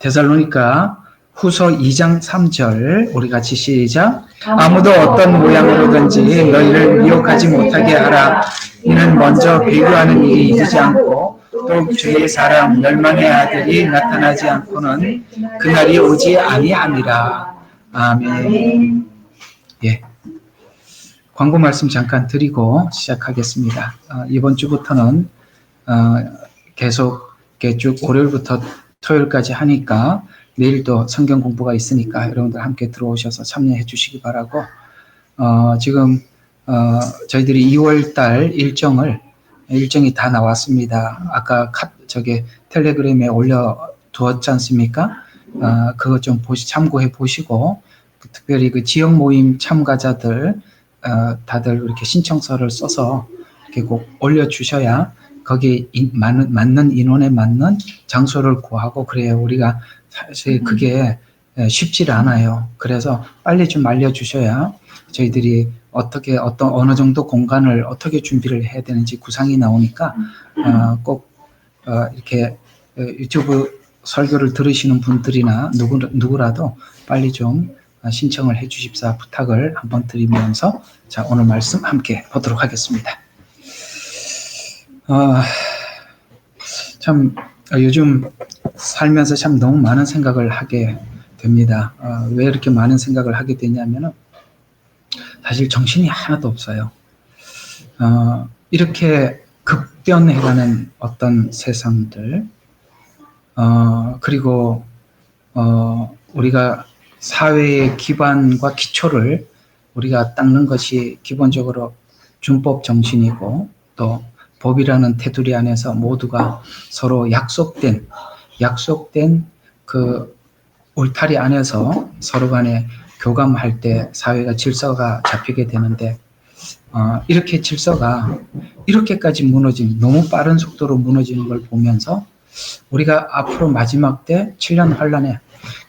데살로니가 후서 2장 3절 우리 같이 시작. 아무도 어떤 모양으로든지 너희를 미혹하지 못하게 하라. 이는 먼저 비교하는 일이 있지 않고 또 주의 사랑 멸망의 아들이 나타나지 않고는 그날이 오지 아니함이라. 아멘. 예. 광고 말씀 잠깐 드리고 시작하겠습니다. 이번 주부터는 계속 쭉 월요일부터 토요일까지 하니까 내일도 성경 공부가 있으니까 여러분들 함께 들어오셔서 참여해 주시기 바라고, 지금 저희들이 2월달 일정이 다 나왔습니다. 아까 텔레그램에 올려두었지 않습니까? 그거 좀 참고해 보시고, 특별히 그 지역 모임 참가자들 다들 이렇게 신청서를 써서 이렇게 꼭 올려주셔야 거기에 맞는 인원에 맞는 장소를 구하고 그래요. 우리가 사실 그게 쉽지 않아요. 그래서 빨리 좀 알려주셔야 저희들이 어느 정도 공간을 어떻게 준비를 해야 되는지 구상이 나오니까 꼭 이렇게 유튜브 설교를 들으시는 분들이나 누구라도 빨리 좀 신청을 해 주십사 부탁을 한번 드리면서 자, 오늘 말씀 함께 보도록 하겠습니다. 참 요즘 살면서 참 너무 많은 생각을 하게 됩니다. 왜 이렇게 많은 생각을 하게 되냐면은 사실 정신이 하나도 없어요. 이렇게 급변해가는 어떤 세상들, 그리고 우리가 사회의 기반과 기초를 우리가 닦는 것이 기본적으로 준법 정신이고 또 법이라는 테두리 안에서 모두가 서로 약속된 그 울타리 안에서 서로 간에 교감할 때 사회가 질서가 잡히게 되는데, 이렇게 질서가 이렇게까지 너무 빠른 속도로 무너지는 걸 보면서 우리가 앞으로 마지막 때 7년 환란에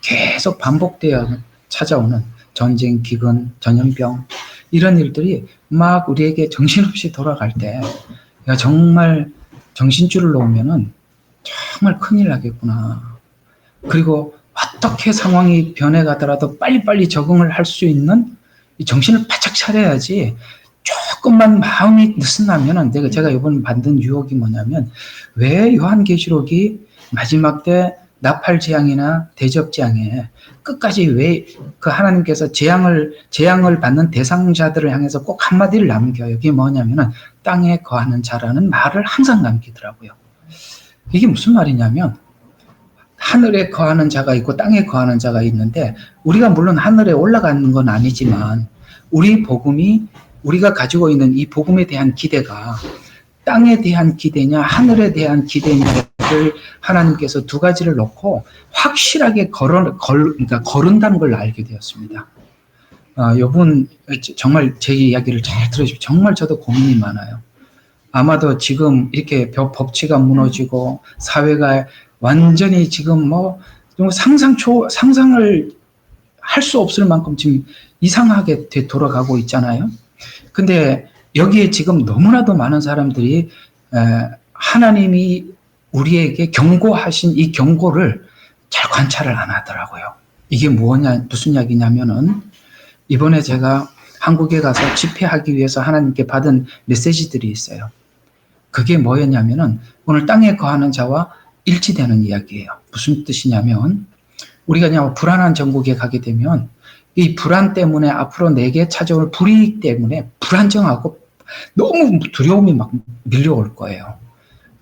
계속 반복되어 찾아오는 전쟁, 기근, 전염병 이런 일들이 막 우리에게 정신없이 돌아갈 때 정말 정신줄을 놓으면은 정말 큰일 나겠구나. 그리고 어떻게 상황이 변해가더라도 빨리빨리 적응을 할 수 있는 이 정신을 바짝 차려야지. 조금만 마음이 느슨하면은 제가 이번 받은 유혹이 뭐냐면, 왜 요한계시록이 마지막 때 나팔 재앙이나 대접 재앙에 끝까지 왜 그 하나님께서 재앙을 받는 대상자들을 향해서 꼭 한마디를 남겨요. 이게 뭐냐면은 땅에 거하는 자라는 말을 항상 남기더라고요. 이게 무슨 말이냐면 하늘에 거하는 자가 있고 땅에 거하는 자가 있는데, 우리가 물론 하늘에 올라가는 건 아니지만 우리가 가지고 있는 이 복음에 대한 기대가 땅에 대한 기대냐 하늘에 대한 기대냐를 하나님께서 두 가지를 놓고 확실하게 거른다는 걸 알게 되었습니다. 이분 정말 제 이야기를 잘 들으시고 정말 저도 고민이 많아요. 아마도 지금 이렇게 법치가 무너지고 사회가 완전히 지금 상상을 할 수 없을 만큼 지금 이상하게 돌아가고 있잖아요. 근데 여기에 지금 너무나도 많은 사람들이 하나님이 우리에게 경고하신 이 경고를 잘 관찰을 안 하더라고요. 이게 무슨 이야기냐면은, 이번에 제가 한국에 가서 집회하기 위해서 하나님께 받은 메시지들이 있어요. 그게 뭐였냐면은 오늘 땅에 거하는 자와 일치되는 이야기예요. 무슨 뜻이냐면, 우리가 그냥 불안한 전국에 가게 되면 이 불안 때문에 앞으로 내게 찾아올 불이익 때문에 불안정하고 너무 두려움이 막 밀려올 거예요.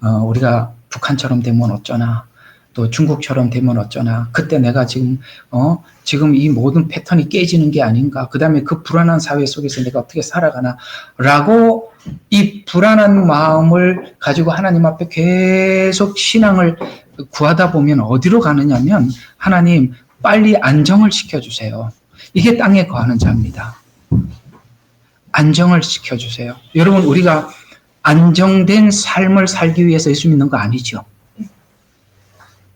우리가 북한처럼 되면 어쩌나, 또 중국처럼 되면 어쩌나, 그때 내가 지금 이 모든 패턴이 깨지는 게 아닌가, 그 다음에 그 불안한 사회 속에서 내가 어떻게 살아가나 라고 이 불안한 마음을 가지고 하나님 앞에 계속 신앙을 구하다 보면 어디로 가느냐면, 하나님 빨리 안정을 시켜주세요. 이게 땅에 거하는 자입니다. 안정을 시켜주세요. 여러분, 우리가 안정된 삶을 살기 위해서 예수 믿는 거 아니죠?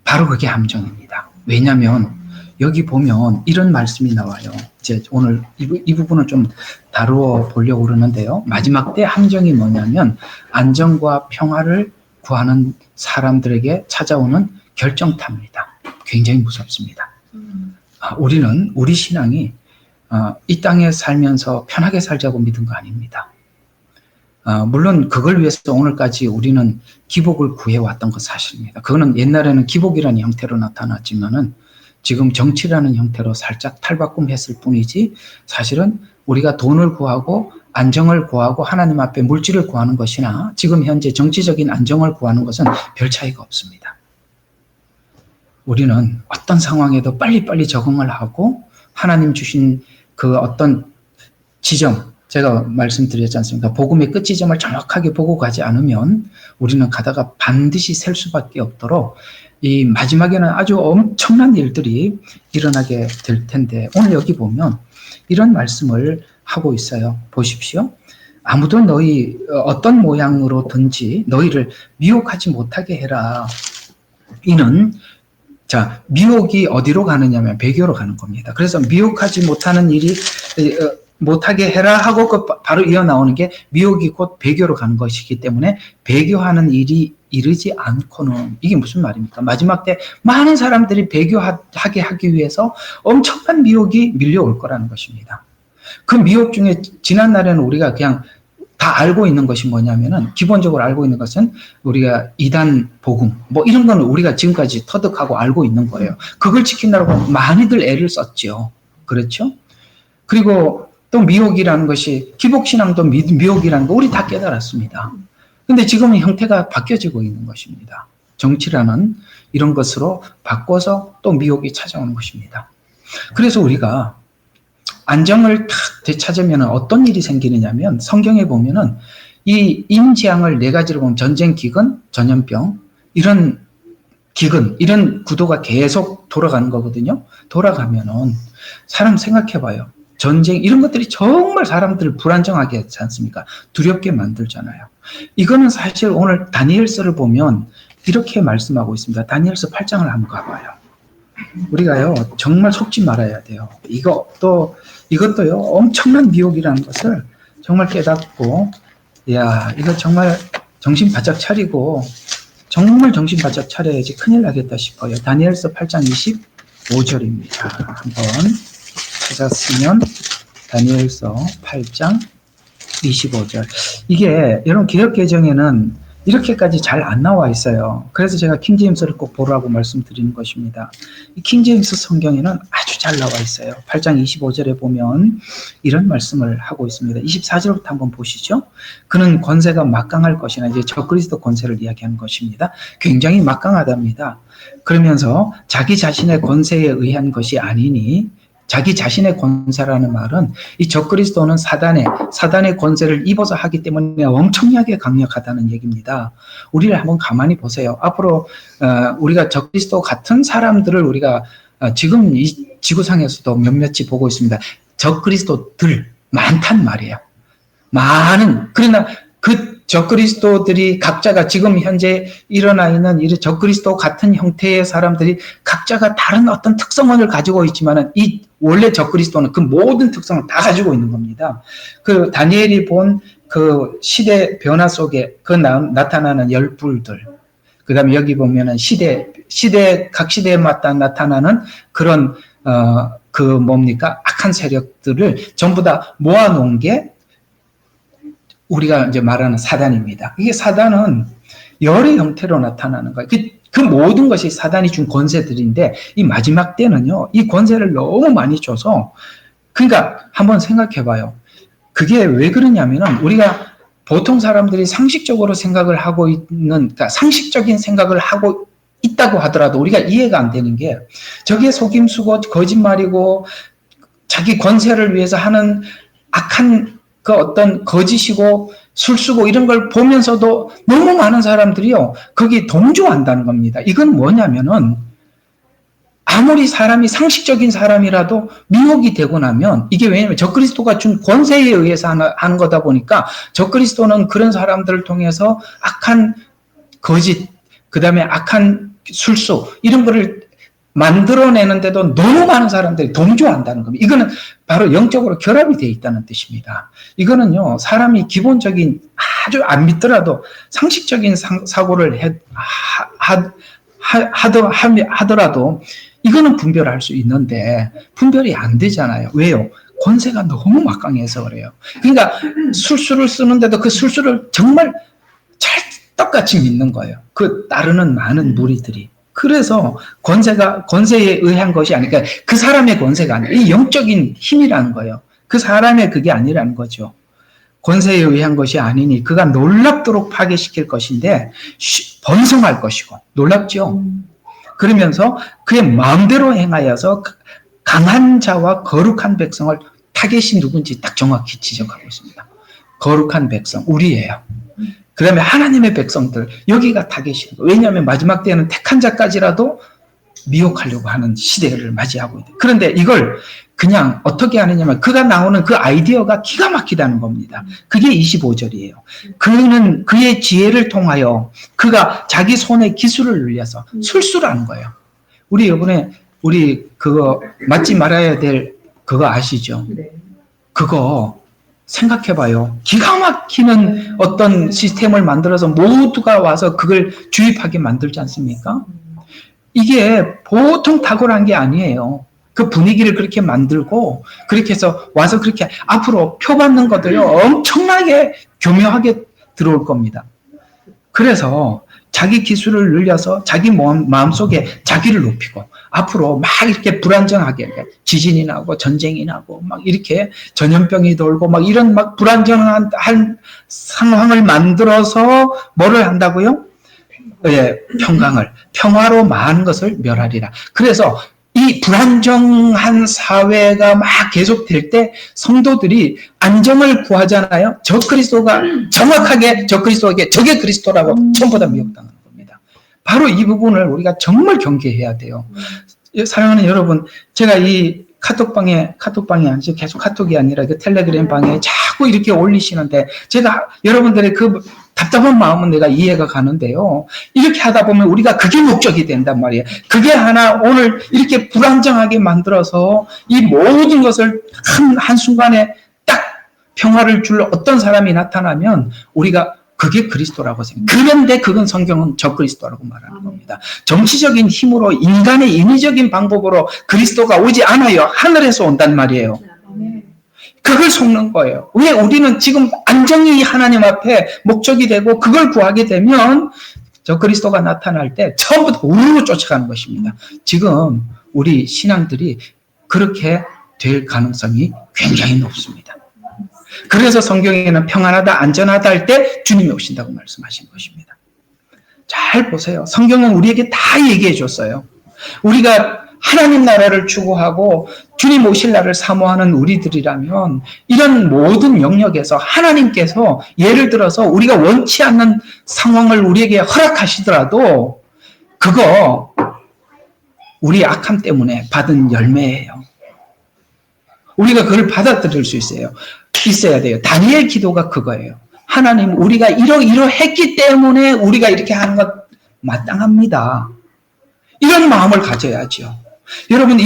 바로 그게 함정입니다. 왜냐하면 여기 보면 이런 말씀이 나와요. 이제 오늘 이 부분을 좀 다루어 보려고 그러는데요. 마지막 때 함정이 뭐냐면 안정과 평화를 구하는 사람들에게 찾아오는 결정타입니다. 굉장히 무섭습니다. 우리는 우리 신앙이 이 땅에 살면서 편하게 살자고 믿은 거 아닙니다. 물론 그걸 위해서 오늘까지 우리는 기복을 구해왔던 건 사실입니다. 그거는 옛날에는 기복이라는 형태로 나타났지만은 지금 정치라는 형태로 살짝 탈바꿈했을 뿐이지 사실은 우리가 돈을 구하고 안정을 구하고 하나님 앞에 물질을 구하는 것이나 지금 현재 정치적인 안정을 구하는 것은 별 차이가 없습니다. 우리는 어떤 상황에도 빨리빨리 적응을 하고 하나님 주신 그 어떤 지점, 제가 말씀드렸지 않습니까? 복음의 끝 지점을 정확하게 보고 가지 않으면 우리는 가다가 반드시 셀 수밖에 없도록 이 마지막에는 아주 엄청난 일들이 일어나게 될 텐데 오늘 여기 보면 이런 말씀을 하고 있어요. 보십시오. 아무도 너희 어떤 모양으로든지 너희를 미혹하지 못하게 해라. 이는 자, 미혹이 어디로 가느냐면 배교로 가는 겁니다. 그래서 미혹하지 못하는 일이 못하게 해라 하고 바로 이어나오는 게 미혹이 곧 배교로 가는 것이기 때문에 배교하는 일이 이르지 않고는 이게 무슨 말입니까? 마지막 때 많은 사람들이 배교하게 하기 위해서 엄청난 미혹이 밀려올 거라는 것입니다. 그 미혹 중에 지난 날에는 우리가 그냥 다 알고 있는 것이 뭐냐면은 기본적으로 알고 있는 것은 우리가 이단 복음 뭐 이런 거는 우리가 지금까지 터득하고 알고 있는 거예요. 그걸 지킨다고 많이들 애를 썼죠. 그렇죠? 그리고 또 미혹이라는 것이 기복신앙도 미혹이라는 거 우리 다 깨달았습니다. 근데 지금은 형태가 바뀌어지고 있는 것입니다. 정치라는 이런 것으로 바꿔서 또 미혹이 찾아오는 것입니다. 그래서 우리가 안정을 탁 되찾으면 어떤 일이 생기느냐면 성경에 보면은 이 임재앙을 네 가지로 보면 전쟁, 기근, 전염병 이런 기근 이런 구도가 계속 돌아가는 거거든요. 돌아가면은 사람 생각해봐요. 전쟁 이런 것들이 정말 사람들을 불안정하게 하지 않습니까? 두렵게 만들잖아요. 이거는 사실 오늘 다니엘서를 보면 이렇게 말씀하고 있습니다. 다니엘서 8장을 한번 가봐요. 우리가요 정말 속지 말아야 돼요. 이것도요 엄청난 미혹이라는 것을 정말 깨닫고 야 이거 정말 정신 바짝 차리고 정말 정신 바짝 차려야지 큰일 나겠다 싶어요. 다니엘서 8장 25절입니다. 한번 찾았으면 다니엘서 8장 25절. 이게 여러분 개역개정에는 이렇게까지 잘 안 나와 있어요. 그래서 제가 킹제임스를 꼭 보라고 말씀드리는 것입니다. 이 킹제임스 성경에는 아주 잘 나와 있어요. 8장 25절에 보면 이런 말씀을 하고 있습니다. 24절부터 한번 보시죠. 그는 권세가 막강할 것이나 이제 적그리스도 권세를 이야기하는 것입니다. 굉장히 막강하답니다. 그러면서 자기 자신의 권세에 의한 것이 아니니 자기 자신의 권세라는 말은 이 적그리스도는 사단의 권세를 입어서 하기 때문에 엄청나게 강력하다는 얘기입니다. 우리를 한번 가만히 보세요. 앞으로 우리가 적그리스도 같은 사람들을 우리가 지금 이 지구상에서도 몇몇이 보고 있습니다. 적그리스도들 많단 말이에요. 그러나 그 적그리스도들이 각자가 지금 현재 일어나 있는 이 적그리스도 같은 형태의 사람들이 각자가 다른 어떤 특성을 가지고 있지만은 이 원래 적그리스도는 그 모든 특성을 다 가지고 있는 겁니다. 그 다니엘이 본 그 시대 변화 속에 그 나타나는 열불들, 그 다음에 여기 보면은 각 시대에 맞다 나타나는 그런, 악한 세력들을 전부 다 모아놓은 게 우리가 이제 말하는 사단입니다. 이게 사단은 열의 형태로 나타나는 거예요. 그 모든 것이 사단이 준 권세들인데 이 마지막 때는요, 이 권세를 너무 많이 줘서 그러니까 한번 생각해 봐요. 그게 왜 그러냐면은 우리가 보통 사람들이 상식적으로 생각을 하고 있는, 그러니까 상식적인 생각을 하고 있다고 하더라도 우리가 이해가 안 되는 게 저게 속임수고 거짓말이고 자기 권세를 위해서 하는 악한 그 어떤 거짓이고 술수고 이런 걸 보면서도 너무 많은 사람들이요 거기에 동조한다는 겁니다. 이건 뭐냐면은 아무리 사람이 상식적인 사람이라도 미혹이 되고 나면 이게 왜냐면 적그리스도가 준 권세에 의해서 하는 거다 보니까 적그리스도는 그런 사람들을 통해서 악한 거짓 그 다음에 악한 술수 이런 거를 만들어내는데도 너무 많은 사람들이 동조한다는 겁니다. 이거는 바로 영적으로 결합이 되어 있다는 뜻입니다. 이거는요, 사람이 기본적인 아주 안 믿더라도 상식적인 사고를 하더라도 이거는 분별할 수 있는데 분별이 안 되잖아요. 왜요? 권세가 너무 막강해서 그래요. 그러니까 술수를 쓰는데도 그 술수를 정말 찰떡같이 믿는 거예요. 그 따르는 많은 무리들이. 그래서 권세에 의한 것이 아니라 그 사람의 권세가 아니라 이 영적인 힘이라는 거예요. 그 사람의 그게 아니라는 거죠. 권세에 의한 것이 아니니 그가 놀랍도록 파괴시킬 것인데 번성할 것이고 놀랍죠. 그러면서 그의 마음대로 행하여서 강한 자와 거룩한 백성을 타겟이 누군지 딱 정확히 지적하고 있습니다. 거룩한 백성 우리예요. 그 다음에 하나님의 백성들 여기가 타겟이에요. 왜냐하면 마지막 때에는 택한 자까지라도 미혹하려고 하는 시대를 맞이하고 있다. 그런데 이걸 그냥 어떻게 하느냐면 그가 나오는 그 아이디어가 기가 막히다는 겁니다. 그게 25절이에요. 그는 그의 지혜를 통하여 그가 자기 손에 기술을 늘려서 술수라는 거예요. 우리 이번에 우리 그거 맞지 말아야 될 그거 아시죠? 그거 생각해봐요. 기가 막히는 어떤 시스템을 만들어서 모두가 와서 그걸 주입하게 만들지 않습니까? 이게 보통 탁월한 게 아니에요. 그 분위기를 그렇게 만들고 그렇게 해서 와서 그렇게 앞으로 표받는 것들요 엄청나게 교묘하게 들어올 겁니다. 그래서 자기 기술을 늘려서 자기 마음속에 자기를 높이고 앞으로 막 이렇게 불안정하게 지진이 나고 전쟁이 나고 막 이렇게 전염병이 돌고 막 이런 막 불안정한 상황을 만들어서 뭐를 한다고요? 예, 평화로 많은 것을 멸하리라. 그래서 이 불안정한 사회가 막 계속될 때 성도들이 안정을 구하잖아요. 저 그리스도가 정확하게 저 그리스도에게 저게 그리스도라고 전부 다 미혹당하는 겁니다. 바로 이 부분을 우리가 정말 경계해야 돼요. 사랑하는 여러분, 제가 이 카톡방이 아니죠. 계속 카톡이 아니라 그 텔레그램 방에 자꾸 이렇게 올리시는데 제가 여러분들의 그 답답한 마음은 내가 이해가 가는데요. 이렇게 하다 보면 우리가 그게 목적이 된단 말이에요. 그게 하나 오늘 이렇게 불안정하게 만들어서 이 모든 것을 한순간에 딱 평화를 줄 어떤 사람이 나타나면 우리가 그게 그리스도라고 생각해요. 그런데 그건 성경은 적그리스도라고 말하는 겁니다. 정치적인 힘으로 인간의 인위적인 방법으로 그리스도가 오지 않아요. 하늘에서 온단 말이에요. 그걸 속는 거예요. 왜 우리는 지금 안정이 하나님 앞에 목적이 되고 그걸 구하게 되면 저 그리스도가 나타날 때 처음부터 우르르 쫓아가는 것입니다. 지금 우리 신앙들이 그렇게 될 가능성이 굉장히 높습니다. 그래서 성경에는 평안하다, 안전하다 할 때 주님이 오신다고 말씀하신 것입니다. 잘 보세요. 성경은 우리에게 다 얘기해 줬어요. 우리가 하나님 나라를 추구하고 주님 오실 날을 사모하는 우리들이라면 이런 모든 영역에서 하나님께서 예를 들어서 우리가 원치 않는 상황을 우리에게 허락하시더라도 그거 우리 악함 때문에 받은 열매예요. 우리가 그걸 받아들일 수 있어야 돼요. 다니엘 기도가 그거예요. 하나님 우리가 이러했기 때문에 우리가 이렇게 하는 것 마땅합니다. 이런 마음을 가져야죠. 여러분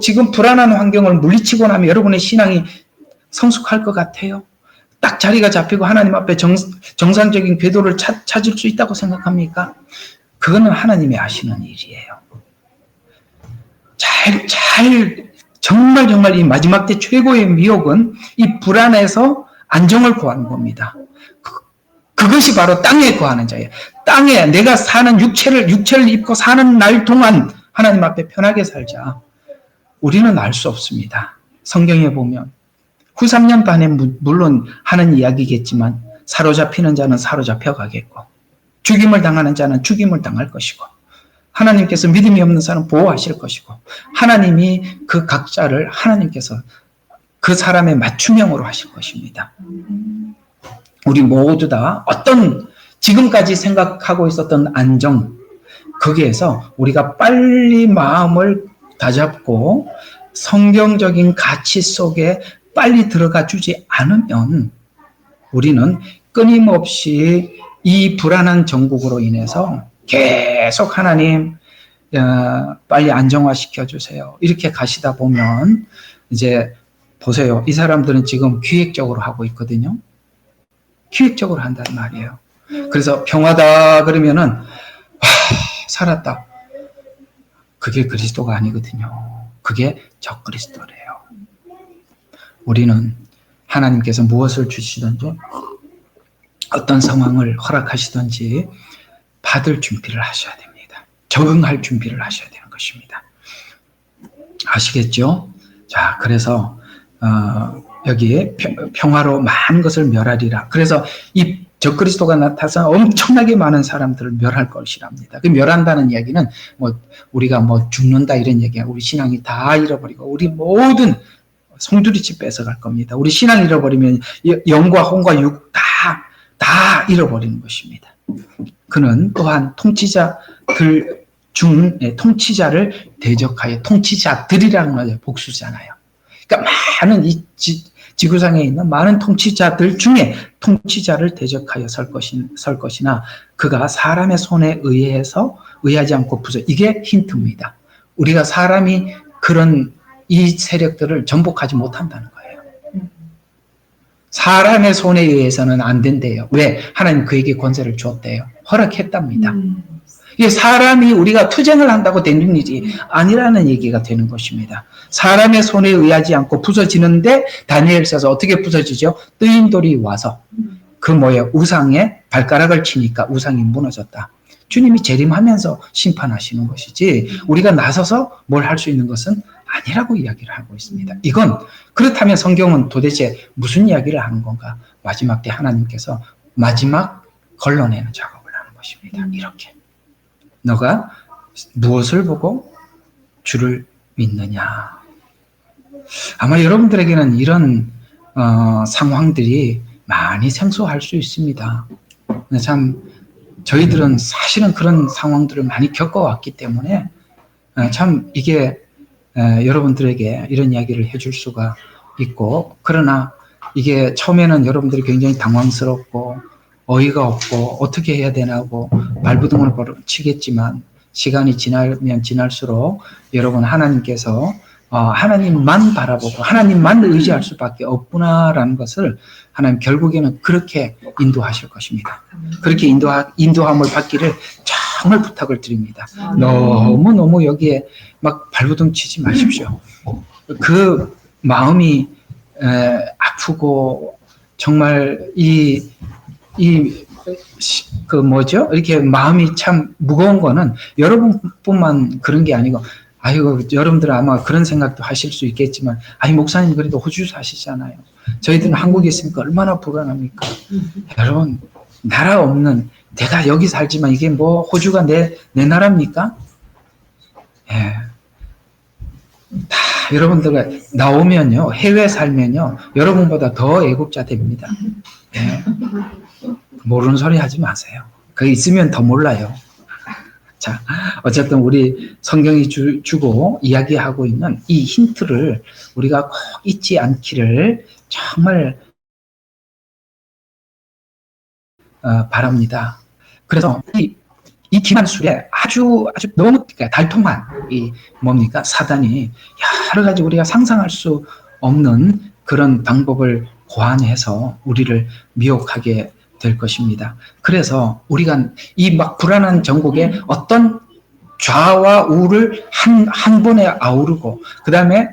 지금 불안한 환경을 물리치고 나면 여러분의 신앙이 성숙할 것 같아요? 딱 자리가 잡히고 하나님 앞에 정상적인 궤도를 찾을 수 있다고 생각합니까? 그거는 하나님이 아시는 일이에요. 정말 이 마지막 때 최고의 미혹은 이 불안에서 안정을 구하는 겁니다. 그것이 바로 땅에 구하는 자예요. 땅에 내가 사는 육체를 입고 사는 날 동안 하나님 앞에 편하게 살자. 우리는 알 수 없습니다. 성경에 보면 후 3년 반에 물론 하는 이야기겠지만 사로잡히는 자는 사로잡혀 가겠고 죽임을 당하는 자는 죽임을 당할 것이고 하나님께서 믿음이 없는 사람은 보호하실 것이고 하나님이 그 각자를 하나님께서 그 사람의 맞춤형으로 하실 것입니다. 우리 모두 다 어떤 지금까지 생각하고 있었던 안정 거기에서 우리가 빨리 마음을 다잡고 성경적인 가치 속에 빨리 들어가 주지 않으면 우리는 끊임없이 이 불안한 정국으로 인해서 계속 하나님 빨리 안정화시켜 주세요. 이렇게 가시다 보면 이제 보세요. 이 사람들은 지금 기획적으로 하고 있거든요. 기획적으로 한단 말이에요. 그래서 평화다 그러면은 살았다. 그게 그리스도가 아니거든요. 그게 적그리스도래요. 우리는 하나님께서 무엇을 주시든지 어떤 상황을 허락하시든지 받을 준비를 하셔야 됩니다. 적응할 준비를 하셔야 되는 것입니다. 아시겠죠? 자, 그래서 여기에 평화로 많은 것을 멸하리라. 그래서 이 적그리스도가 나타나서 엄청나게 많은 사람들을 멸할 것이랍니다. 그 멸한다는 이야기는 뭐 우리가 뭐 죽는다 이런 얘기야. 우리 신앙이 다 잃어버리고 우리 모든 송두리째 뺏어갈 겁니다. 우리 신앙 잃어버리면 영과 혼과 육 다 잃어버리는 것입니다. 그는 또한 통치자들 중 통치자를 대적하여, 통치자들이라는 거죠. 복수잖아요. 그러니까 많은 이 지구상에 있는 많은 통치자들 중에 통치자를 대적하여 설 것이나 그가 사람의 손에 의하지 않고 부서. 이게 힌트입니다. 우리가 사람이 그런 이 세력들을 전복하지 못한다는 거예요. 사람의 손에 의해서는 안 된대요. 왜? 하나님 그에게 권세를 주었대요. 허락했답니다. 이게 사람이 우리가 투쟁을 한다고 되는 일이 아니라는 얘기가 되는 것입니다. 사람의 손에 의하지 않고 부서지는데 다니엘서서 어떻게 부서지죠? 뜨인 돌이 와서 그 뭐예요? 우상에 발가락을 치니까 우상이 무너졌다. 주님이 재림하면서 심판하시는 것이지 우리가 나서서 뭘 할 수 있는 것은 아니라고 이야기를 하고 있습니다. 이건 그렇다면 성경은 도대체 무슨 이야기를 하는 건가? 마지막 때 하나님께서 마지막 걸러내는 작업을 하는 것입니다. 이렇게 너가 무엇을 보고 주를 믿느냐? 아마 여러분들에게는 이런 상황들이 많이 생소할 수 있습니다. 참 저희들은 사실은 그런 상황들을 많이 겪어왔기 때문에 참 이게 여러분들에게 이런 이야기를 해줄 수가 있고, 그러나 이게 처음에는 여러분들이 굉장히 당황스럽고 어이가 없고 어떻게 해야 되나고 발부둥을 치겠지만 시간이 지나면 지날수록 여러분 하나님께서 하나님만 바라보고 하나님만 의지할 수밖에 없구나라는 것을 하나님 결국에는 그렇게 인도하실 것입니다. 그렇게 인도함을 받기를 정말 부탁을 드립니다. 너무 여기에 막 발부둥 치지 마십시오. 그 마음이 아프고 정말 그 뭐죠? 이렇게 마음이 참 무거운 거는 여러분뿐만 그런 게 아니고, 아이고, 여러분들은 아마 그런 생각도 하실 수 있겠지만, 목사님 그래도 호주 사시잖아요. 저희들은 한국에 있으니까 얼마나 불안합니까? 여러분, 나라 없는, 내가 여기 살지만 이게 뭐 호주가 내 나라입니까? 예. 다 여러분들 나오면요, 해외 살면요, 여러분보다 더 애국자 됩니다. 예. 모르는 소리 하지 마세요. 거기 있으면 더 몰라요. 자, 어쨌든 우리 성경이 주고 이야기하고 있는 이 힌트를 우리가 꼭 잊지 않기를 정말 바랍니다. 그래서 이 기만술에 아주 너무 달통한 뭡니까? 사단이 여러 가지 우리가 상상할 수 없는 그런 방법을 고안해서 우리를 미혹하게 될 것입니다. 그래서 우리가 이 막 불안한 전국에 어떤 좌와 우를 한 번에 아우르고, 그 다음에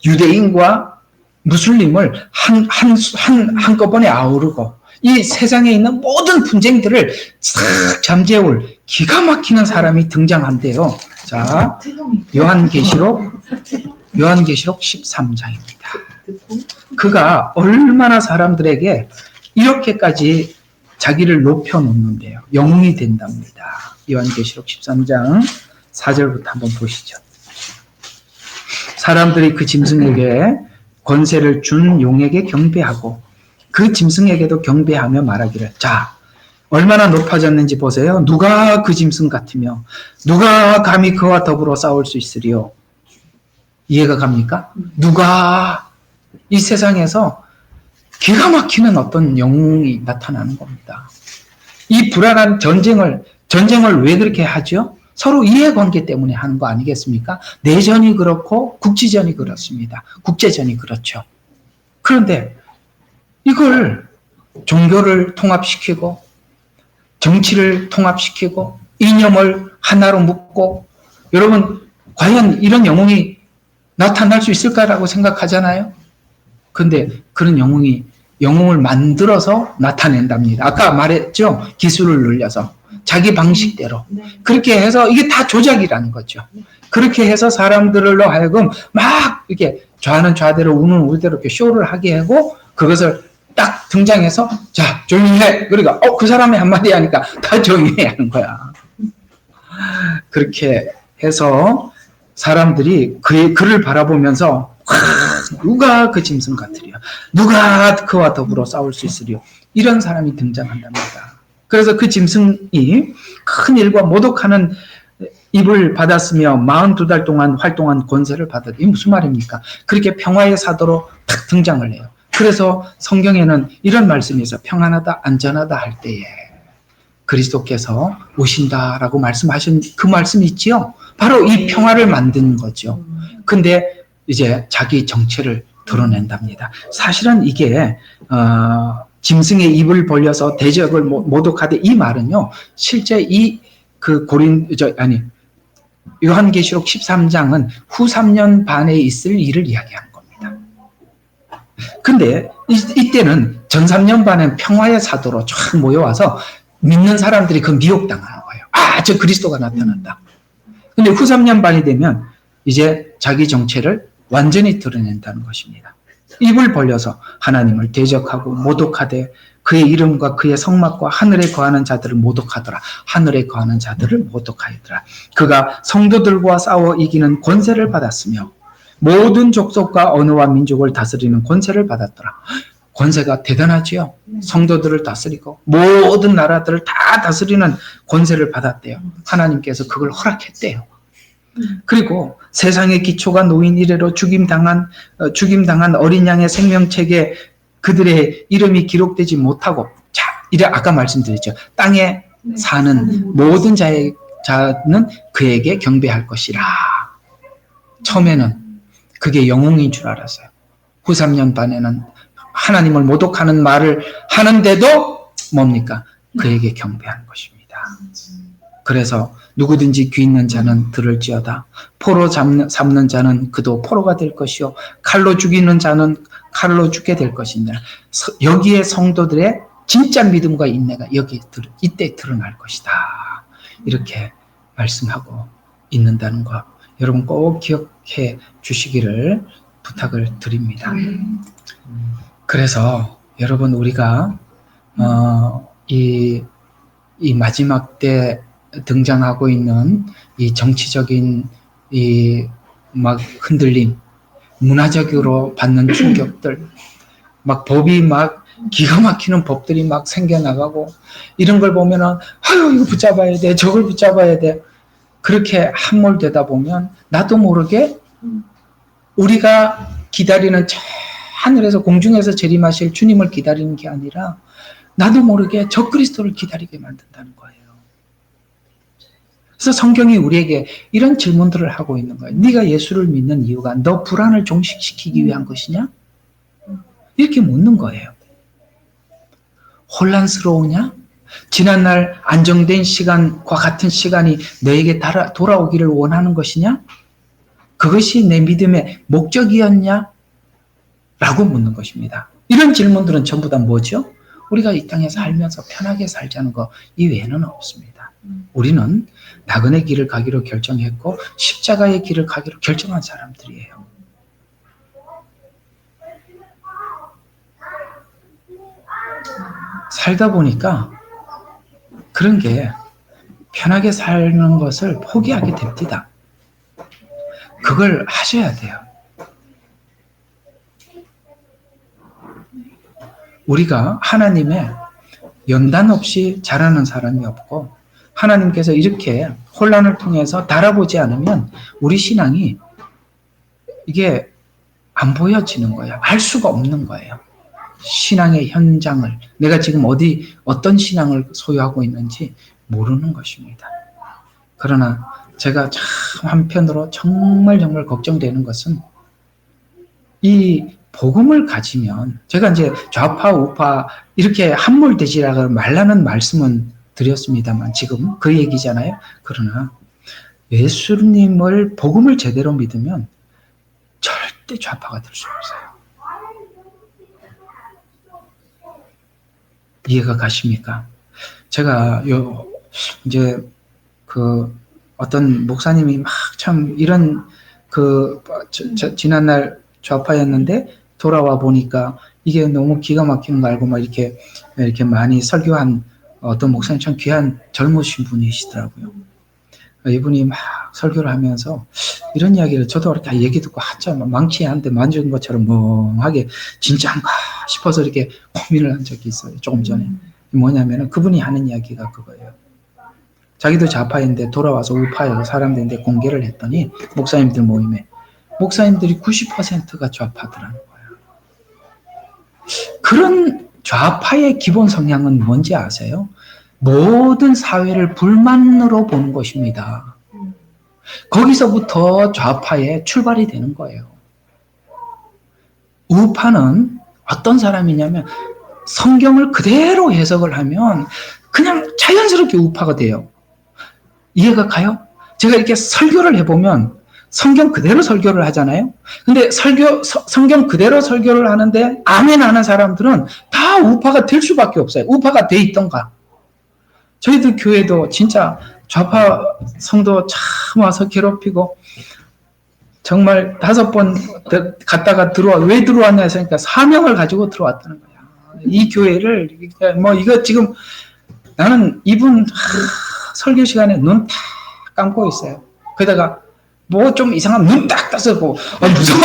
유대인과 무슬림을 한꺼번에 아우르고, 이 세상에 있는 모든 분쟁들을 싹 잠재울 기가 막히는 사람이 등장한대요. 자, 요한계시록 13장입니다. 그가 얼마나 사람들에게 이렇게까지 자기를 높여놓는데요. 영웅이 된답니다. 요한계시록 13장 4절부터 한번 보시죠. 사람들이 그 짐승에게 권세를 준 용에게 경배하고 그 짐승에게도 경배하며 말하기를, 자, 얼마나 높아졌는지 보세요. 누가 그 짐승 같으며 누가 감히 그와 더불어 싸울 수 있으리요? 이해가 갑니까? 누가 이 세상에서 기가 막히는 어떤 영웅이 나타나는 겁니다. 이 불안한 전쟁을 왜 그렇게 하죠? 서로 이해관계 때문에 하는 거 아니겠습니까? 내전이 그렇고 국지전이 그렇습니다. 국제전이 그렇죠. 그런데 이걸 종교를 통합시키고 정치를 통합시키고 이념을 하나로 묶고, 여러분 과연 이런 영웅이 나타날 수 있을까라고 생각하잖아요. 근데 그런 영웅을 만들어서 나타낸답니다. 아까 말했죠. 기술을 늘려서 자기 방식대로 그렇게 해서 이게 다 조작이라는 거죠. 그렇게 해서 사람들로 하여금 막 이렇게 좌는 좌대로 우는 우대로 이렇게 쇼를 하게 하고 그것을 딱 등장해서 자 조용히 해. 그러니까 그 사람이 한마디 하니까 다 조용히 해야 하는 거야. 그렇게 해서 사람들이 그를 바라보면서 누가 그 짐승 같으리요? 누가 그와 더불어 싸울 수 있으리요? 이런 사람이 등장한답니다. 그래서 그 짐승이 큰 일과 모독하는 입을 받았으며 42달 동안 활동한 권세를 받았다. 이게 무슨 말입니까? 그렇게 평화의 사도로 탁 등장을 해요. 그래서 성경에는 이런 말씀이 있어요. 평안하다, 안전하다 할 때에 그리스도께서 오신다라고 말씀하신 그 말씀이 있지요. 바로 이 평화를 만드는 거죠. 근데 이제 자기 정체를 드러낸답니다. 사실은 이게 짐승의 입을 벌려서 대적을 모독하되 이 말은요. 실제 요한계시록 13장은 후 3년 반에 있을 일을 이야기하는 겁니다. 근데 이때는 전 3년 반은 평화의 사도로 쫙 모여와서 믿는 사람들이 그 미혹당하는 거예요. 저 그리스도가 나타난다. 근데 후 3년 반이 되면 이제 자기 정체를 완전히 드러낸다는 것입니다. 입을 벌려서 하나님을 대적하고 모독하되 그의 이름과 그의 성막과 하늘에 거하는 자들을 모독하더라. 하늘에 거하는 자들을 모독하더라. 그가 성도들과 싸워 이기는 권세를 받았으며 모든 족속과 언어와 민족을 다스리는 권세를 받았더라. 권세가 대단하지요. 성도들을 다스리고 모든 나라들을 다 다스리는 권세를 받았대요. 하나님께서 그걸 허락했대요. 그리고 세상의 기초가 놓인 이래로 죽임당한 어린 양의 생명책에 그들의 이름이 기록되지 못하고 아까 말씀드렸죠. 땅에 사는 모든 자는 그에게 경배할 것이라. 처음에는 그게 영웅인 줄 알았어요. 후 3년 반에는 하나님을 모독하는 말을 하는데도 뭡니까? 그에게 경배하는 것입니다. 그래서 누구든지 귀 있는 자는 들을지어다. 포로 잡는 자는 그도 포로가 될 것이요. 칼로 죽이는 자는 칼로 죽게 될 것이냐. 여기에 성도들의 진짜 믿음과 인내가 이때 드러날 것이다. 이렇게 말씀하고 있는다는 거 여러분 꼭 기억해 주시기를 부탁을 드립니다. 그래서 여러분 우리가 이 마지막 때 등장하고 있는 이 정치적인 막 흔들림, 문화적으로 받는 충격들, 막 법이 막 기가 막히는 법들이 막 생겨나가고 이런 걸 보면은 이거 붙잡아야 돼, 저걸 붙잡아야 돼. 그렇게 함몰되다 보면 나도 모르게 우리가 기다리는 저 하늘에서 공중에서 재림하실 주님을 기다리는 게 아니라 나도 모르게 저 그리스도를 기다리게 만든다는 거예요. 그래서 성경이 우리에게 이런 질문들을 하고 있는 거예요. 네가 예수를 믿는 이유가 너 불안을 종식시키기 위한 것이냐? 이렇게 묻는 거예요. 혼란스러우냐? 지난날 안정된 시간과 같은 시간이 너에게 돌아오기를 원하는 것이냐? 그것이 내 믿음의 목적이었냐? 라고 묻는 것입니다. 이런 질문들은 전부 다 뭐죠? 우리가 이 땅에 살면서 편하게 살자는 거 이외에는 없습니다. 우리는 나그네 길을 가기로 결정했고 십자가의 길을 가기로 결정한 사람들이에요. 살다 보니까 그런 게 편하게 사는 것을 포기하게 됩니다. 그걸 하셔야 돼요. 우리가 하나님의 연단 없이 자라는 사람이 없고 하나님께서 이렇게 혼란을 통해서 달아보지 않으면 우리 신앙이 이게 안 보여지는 거예요. 알 수가 없는 거예요. 신앙의 현장을 내가 지금 어떤 신앙을 소유하고 있는지 모르는 것입니다. 그러나 제가 참 한편으로 정말 걱정되는 것은 이 복음을 가지면 제가 이제 좌파 우파 이렇게 함몰되지라고 말라는 말씀은 드렸습니다만 지금 그 얘기잖아요. 그러나 예수님을 복음을 제대로 믿으면 절대 좌파가 될 수 없어요. 이해가 가십니까? 제가 이제 어떤 목사님이 막 참 이런 지난날 좌파였는데 돌아와 보니까 이게 너무 기가 막히는 거 알고 막 이렇게 많이 설교한 어떤 목사님, 참 귀한 젊으신 분이시더라고요. 이분이 막 설교를 하면서 이런 이야기를 저도 이렇게 얘기 듣고 한참 망치에 한 대 만진 것처럼 멍하게 진짜인가 싶어서 이렇게 고민을 한 적이 있어요. 조금 전에. 뭐냐면은 그분이 하는 이야기가 그거예요. 자기도 좌파인데 돌아와서 우파에 사람들인데 공개를 했더니 목사님들 모임에 목사님들이 90%가 좌파더라는 거예요. 그런 좌파의 기본 성향은 뭔지 아세요? 모든 사회를 불만으로 보는 것입니다. 거기서부터 좌파의 출발이 되는 거예요. 우파는 어떤 사람이냐면 성경을 그대로 해석을 하면 그냥 자연스럽게 우파가 돼요. 이해가 가요? 제가 이렇게 설교를 해보면 성경 그대로 설교를 하잖아요. 근데 성경 그대로 설교를 하는데 아멘 하는 사람들은 다 우파가 될 수밖에 없어요. 우파가 돼 있던가. 저희들 교회도 진짜 좌파 성도 참 와서 괴롭히고 정말 5번 갔다가 왜 들어왔냐 했으니까 사명을 가지고 들어왔다는 거야. 이 교회를 이거 지금 나는 이분 설교 시간에 눈 딱 감고 있어요. 거기다가 뭐 좀 이상한 눈 딱 떠서 무서워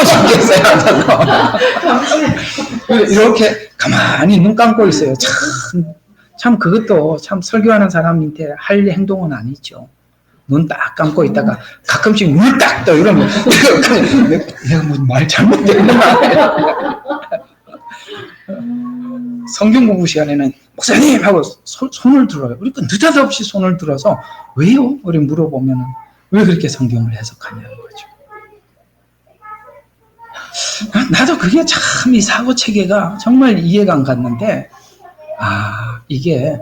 죽겠어요. 이렇게 가만히 눈 감고 있어요. 참 그것도 참 설교하는 사람한테 할 행동은 아니죠. 눈 딱 감고 있다가 가끔씩 눈 딱 떠 이러면 내가 뭐 말 잘못했나? 성경 공부 시간에는 목사님 하고 손을 들어요. 그러니까 느닷없이 손을 들어서 왜요? 우리 물어보면은 왜 그렇게 성경을 해석하냐는 거죠. 나도 그게 참 이 사고 체계가 정말 이해가 안 갔는데 이게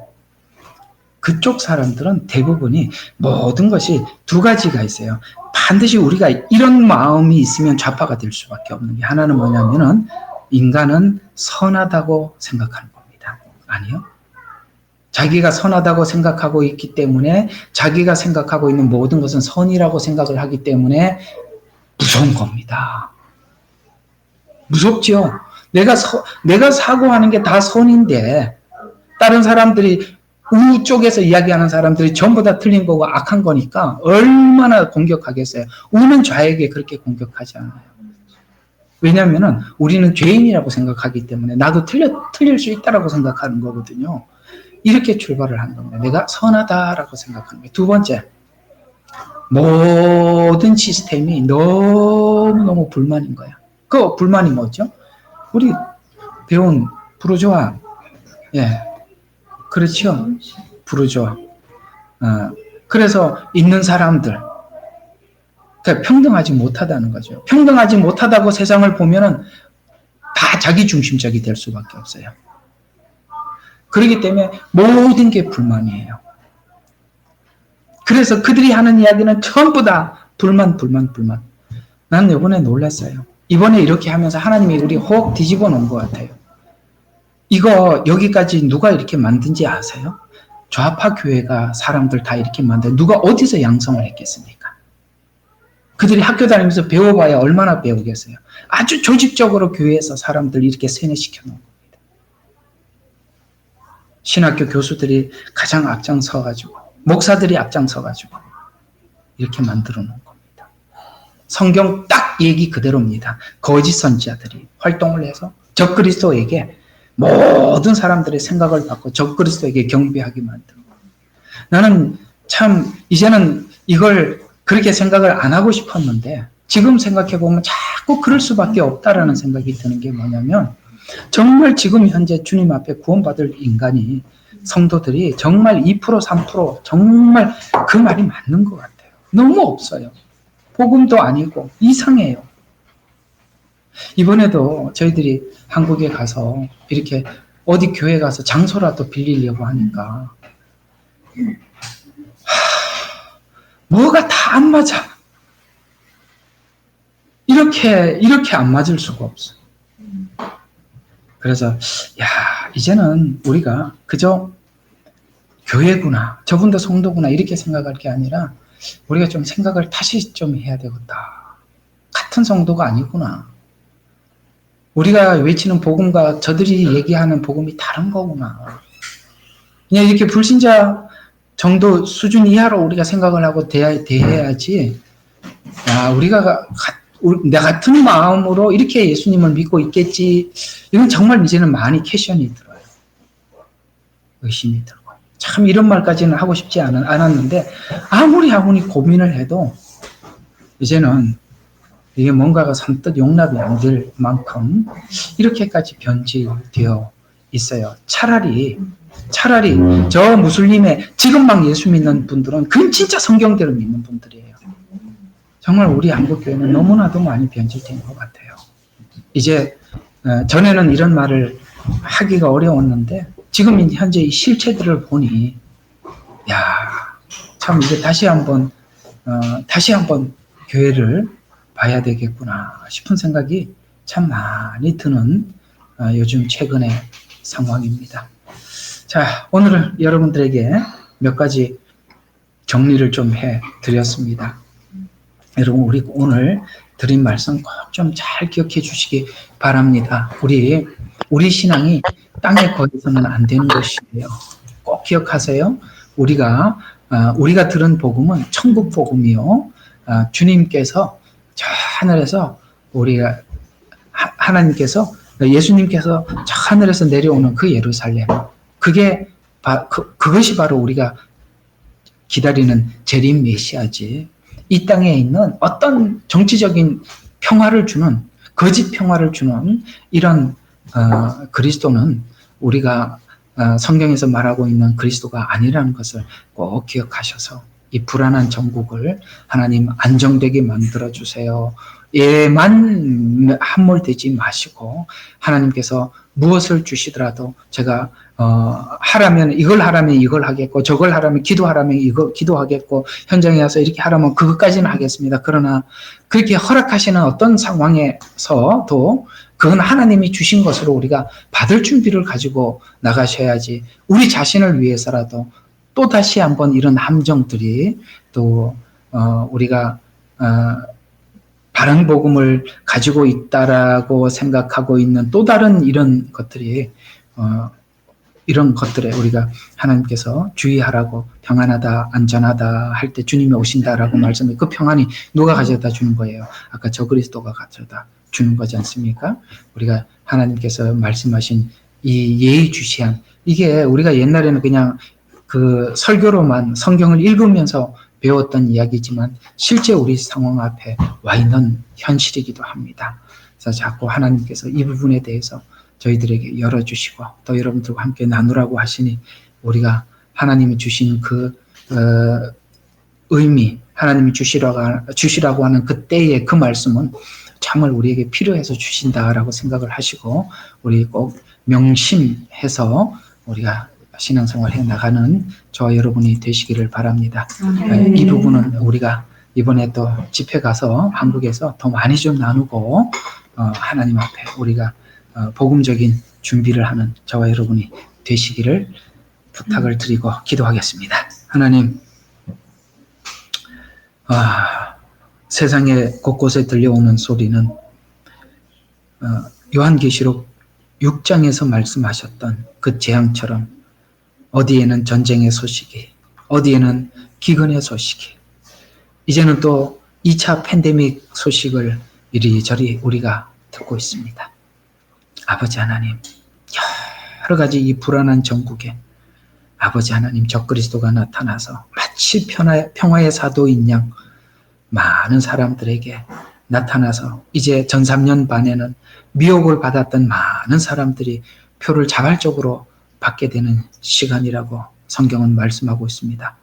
그쪽 사람들은 대부분이 모든 것이 두 가지가 있어요. 반드시 우리가 이런 마음이 있으면 좌파가 될 수밖에 없는 게 하나는 뭐냐면은 인간은 선하다고 생각하는 겁니다. 아니요. 자기가 선하다고 생각하고 있기 때문에 자기가 생각하고 있는 모든 것은 선이라고 생각을 하기 때문에 무서운 겁니다. 무섭죠? 내가 사고하는 게 다 선인데 다른 사람들이 우 쪽에서 이야기하는 사람들이 전부 다 틀린 거고 악한 거니까 얼마나 공격하겠어요. 우는 좌에게 그렇게 공격하지 않아요. 왜냐하면 우리는 죄인이라고 생각하기 때문에 나도 틀릴 수 있다라고 생각하는 거거든요. 이렇게 출발을 하는 겁니다. 내가 선하다라고 생각하는 거예요. 두 번째, 모든 시스템이 너무너무 불만인 거야. 그 불만이 뭐죠? 우리 배운 부르주아, 그렇죠? 부르주아. 그래서 있는 사람들, 그러니까 평등하지 못하다는 거죠. 평등하지 못하다고 세상을 보면은 다 자기 중심적이 될 수밖에 없어요. 그렇기 때문에 모든 게 불만이에요. 그래서 그들이 하는 이야기는 전부 다 불만. 나는 이번에 놀랐어요. 이번에 이렇게 하면서 하나님이 우리 혹 뒤집어 놓은 것 같아요. 이거 여기까지 누가 이렇게 만든지 아세요? 좌파 교회가 사람들 다 이렇게 만들어. 누가 어디서 양성을 했겠습니까? 그들이 학교 다니면서 배워봐야 얼마나 배우겠어요. 아주 조직적으로 교회에서 사람들 이렇게 세뇌시켜 놓은 겁니다. 신학교 교수들이 가장 앞장서가지고 목사들이 앞장서가지고 이렇게 만들어 놓은 겁니다. 성경 딱 얘기 그대로입니다. 거짓 선지자들이 활동을 해서 적그리스도에게 모든 사람들의 생각을 바꿔 적그리스도에게 경배하게 만들고 나는 참 이제는 이걸 그렇게 생각을 안 하고 싶었는데 지금 생각해보면 자꾸 그럴 수밖에 없다라는 생각이 드는 게 뭐냐면 정말 지금 현재 주님 앞에 구원받을 인간이 성도들이 정말 2% 3% 정말 그 말이 맞는 것 같아요. 너무 없어요. 복음도 아니고 이상해요. 이번에도 저희들이 한국에 가서 이렇게 어디 교회 가서 장소라도 빌리려고 하니까 뭐가 다 안 맞아. 이렇게 안 맞을 수가 없어. 그래서 야, 이제는 우리가 그저 교회구나, 저분도 성도구나 이렇게 생각할 게 아니라 우리가 좀 생각을 다시 좀 해야 되겠다. 같은 성도가 아니구나. 우리가 외치는 복음과 저들이 얘기하는 복음이 다른 거구나. 그냥 이렇게 불신자 정도 수준 이하로 우리가 생각을 하고 대해야지. 야, 우리가 내 같은 마음으로 이렇게 예수님을 믿고 있겠지. 이건 정말 이제는 많이 퀘션이 들어요. 의심이 들고. 참 이런 말까지는 하고 싶지 않았는데 아무리 고민을 해도 이제는 이게 뭔가가 선뜻 용납이 안 될 만큼 이렇게까지 변질되어 있어요. 차라리 저 무슬림의 지금 막 예수 믿는 분들은 그건 진짜 성경대로 믿는 분들이에요. 정말 우리 한국교회는 너무나도 많이 변질된 것 같아요. 이제 전에는 이런 말을 하기가 어려웠는데 지금 현재 이 실체들을 보니 참 이제 다시 한번 교회를 봐야 되겠구나 싶은 생각이 참 많이 드는 요즘 최근의 상황입니다. 자, 오늘은 여러분들에게 몇 가지 정리를 좀 해드렸습니다. 여러분, 우리 오늘 드린 말씀 꼭 좀 잘 기억해 주시기 바랍니다. 우리 신앙이 땅에 거기서는 안 되는 것이에요. 꼭 기억하세요. 우리가 들은 복음은 천국 복음이요. 주님께서 저 하늘에서 하나님께서 예수님께서 저 하늘에서 내려오는 그 예루살렘, 그것이 바로 우리가 기다리는 재림 메시아지. 이 땅에 있는 어떤 정치적인 평화를 주는, 거짓 평화를 주는 이런 그리스도는 우리가 성경에서 말하고 있는 그리스도가 아니라는 것을 꼭 기억하셔서 이 불안한 전국을 하나님 안정되게 만들어주세요. 예만 함몰되지 마시고 하나님께서 무엇을 주시더라도 제가 이걸 하라면 이걸 하겠고 저걸 하라면 기도하라면 이거 기도하겠고 현장에 와서 이렇게 하라면 그것까지는 하겠습니다. 그러나 그렇게 허락하시는 어떤 상황에서도 그건 하나님이 주신 것으로 우리가 받을 준비를 가지고 나가셔야지. 우리 자신을 위해서라도 또 다시 한번 이런 함정들이 또 우리가 바른 복음을 가지고 있다라고 생각하고 있는 또 다른 이런 것들이 이런 것들에 우리가 하나님께서 주의하라고 평안하다 안전하다 할 때 주님이 오신다라고 말씀해 그 평안이 누가 가져다 주는 거예요? 아까 저 그리스도가 가져다 주는 거지 않습니까? 우리가 하나님께서 말씀하신 이 예의주시한 이게 우리가 옛날에는 그냥 그 설교로만 성경을 읽으면서 배웠던 이야기지만 실제 우리 상황 앞에 와 있는 현실이기도 합니다. 그래서 자꾸 하나님께서 이 부분에 대해서 저희들에게 열어주시고 또 여러분들과 함께 나누라고 하시니 우리가 하나님이 주신 그 의미, 하나님이 주시라고 하는 그때의 그 말씀은 정말 우리에게 필요해서 주신다라고 생각을 하시고 우리 꼭 명심해서 우리가 신앙생활 해 나가는 저와 여러분이 되시기를 바랍니다. 이 부분은 우리가 이번에 또 집회 가서 한국에서 더 많이 좀 나누고 하나님 앞에 우리가 복음적인 준비를 하는 저와 여러분이 되시기를 부탁을 드리고 기도하겠습니다. 하나님, 세상의 곳곳에 들려오는 소리는 요한계시록 6장에서 말씀하셨던 그 재앙처럼 어디에는 전쟁의 소식이, 어디에는 기근의 소식이, 이제는 또 2차 팬데믹 소식을 이리저리 우리가 듣고 있습니다. 아버지 하나님, 여러 가지 이 불안한 전국에 아버지 하나님 적그리스도가 나타나서 마치 평화의 사도인 양 많은 사람들에게 나타나서 이제 전 3년 반에는 미혹을 받았던 많은 사람들이 표를 자발적으로 받게 되는 시간이라고 성경은 말씀하고 있습니다.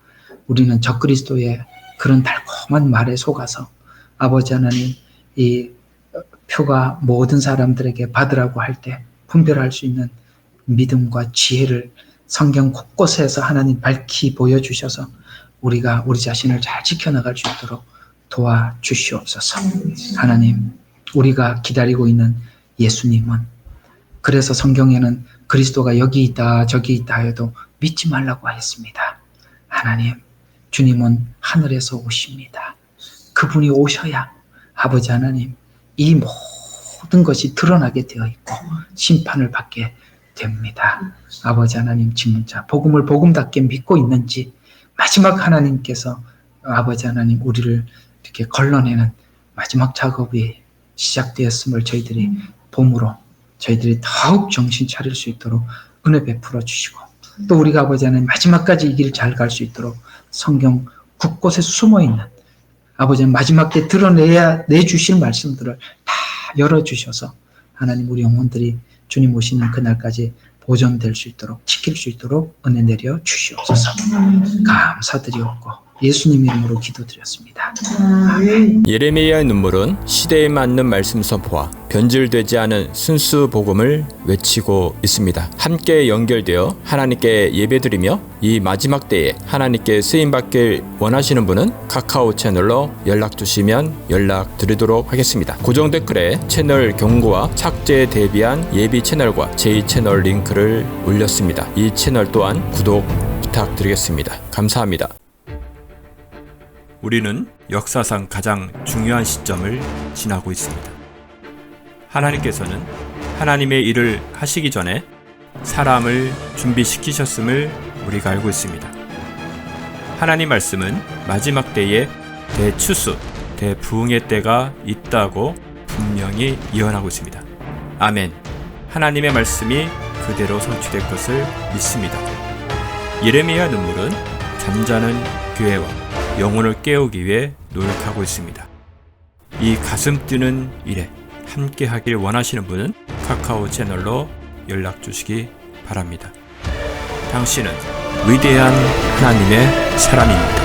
우리는 적그리스도의 그런 달콤한 말에 속아서 아버지 하나님 이 표가 모든 사람들에게 받으라고 할 때 분별할 수 있는 믿음과 지혜를 성경 곳곳에서 하나님 밝히 보여주셔서 우리가 우리 자신을 잘 지켜나갈 수 있도록 도와주시옵소서. 하나님, 우리가 기다리고 있는 예수님은, 그래서 성경에는 그리스도가 여기 있다 저기 있다 해도 믿지 말라고 했습니다. 하나님, 주님은 하늘에서 오십니다. 그분이 오셔야 아버지 하나님, 이 모든 것이 드러나게 되어 있고 심판을 받게 됩니다. 아버지 하나님, 증자 복음을 복음답게 믿고 있는지, 마지막 하나님께서 아버지 하나님 우리를 이렇게 걸러내는 마지막 작업이 시작되었음을 저희들이 봄으로 저희들이 더욱 정신 차릴 수 있도록 은혜 베풀어 주시고, 또 우리가 아버지 하나님 마지막까지 이 길 잘 갈 수 있도록 성경 곳곳에 숨어있는 아버지 하나님 마지막 때 내주실 말씀들을 다 열어주셔서 하나님 우리 영혼들이 주님 오시는 그날까지 보존될 수 있도록, 지킬 수 있도록 은혜 내려 주시옵소서. 감사드리옵고 예수님 이름으로 기도드렸습니다. 아멘. 예레미야의 눈물은 시대에 맞는 말씀 선포와 변질되지 않은 순수 복음을 외치고 있습니다. 함께 연결되어 하나님께 예배드리며 이 마지막 때에 하나님께 쓰임받길 원하시는 분은 카카오 채널로 연락 주시면 연락드리도록 하겠습니다. 고정 댓글에 채널 경고와 착제에 대비한 예비 채널과 제2채널 링크를 올렸습니다. 이 채널 또한 구독 부탁드리겠습니다. 감사합니다. 우리는 역사상 가장 중요한 시점을 지나고 있습니다. 하나님께서는 하나님의 일을 하시기 전에 사람을 준비시키셨음을 우리가 알고 있습니다. 하나님 말씀은 마지막 때에 대추수, 대부흥의 때가 있다고 분명히 예언하고 있습니다. 아멘. 하나님의 말씀이 그대로 성취될 것을 믿습니다. 예레미야 눈물은 잠자는 교회와 영혼을 깨우기 위해 노력하고 있습니다. 이 가슴 뛰는 일에 함께 하길 원하시는 분은 카카오 채널로 연락 주시기 바랍니다. 당신은 위대한 하나님의 사람입니다.